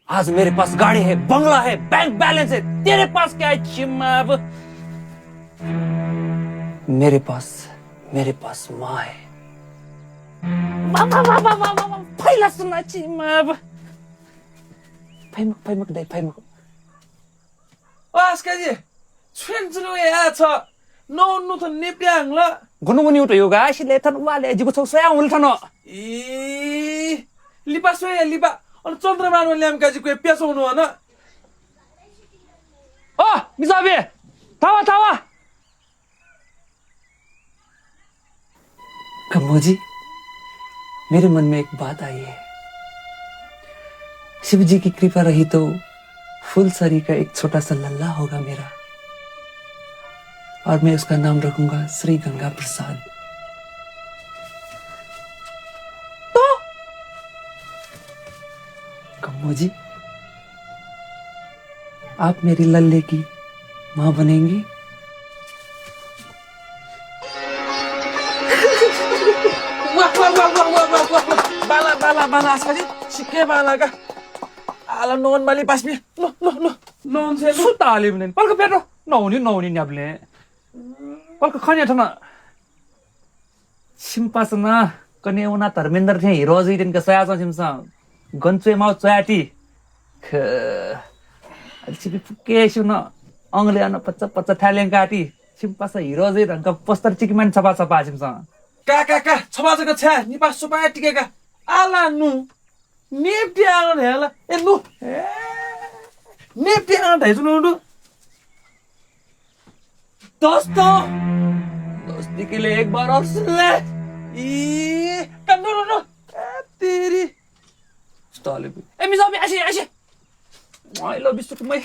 आज मेरे पास गाड़ी है, बंगला है, बैंक बैलेंस है, तेरे पास क्या है चिमाब? मेरे पास माँ है. पहिला सुना चिमाब. फाइमक दे फाइमक. Aaskaji, 춘주로 해야죠. 너는 더 냅량라. 고노고니 우토 요가 실레탄 와레 지고 소소야 울타노. 이 lipa soya lipa. 어느 쫀드라만 올려면까지 그 뼈서 오는 거나. मिसाबे थावा कम्मो जी, मेरे मन में एक बात आई है. शिव जी की कृपा रही तो फुलसरी का एक छोटा सा लल्ला होगा मेरा, और मैं उसका नाम रखूंगा श्री गंगा प्रसाद. तो कम्मो जी, आप मेरी लल्ले की माँ बनेंगी? Wah. Bala Aaskaji. Sike bala ka. Ala noon mali pas mi. No. Noon se lu. सुताले पनि पल्क पेट्रो नहुनी न्याब्ले पल्क खन्या ठन सिम्पासना कने उना धर्मेन्द्र थे हिरोजी दिन का सया सिमसा गन्चुए माउ च्याटी ख चिपि फुके सुन अंगले अन पच्चा थालेन काटी सिम्पासा हिरोजी रंग पोस्टर चिकमान छपा सिमसा Ka. छबाजको छ्या निपा सुपाया टिकेका. Ala nu. Neptiang हेला. ए नु. Neptiang ढाइ सुनु नु. दोस्ती के लिए एक बार और सुन ले. नो. तेरी. सुताले ए मिसाबे आशी आई लो बिस्कुट मै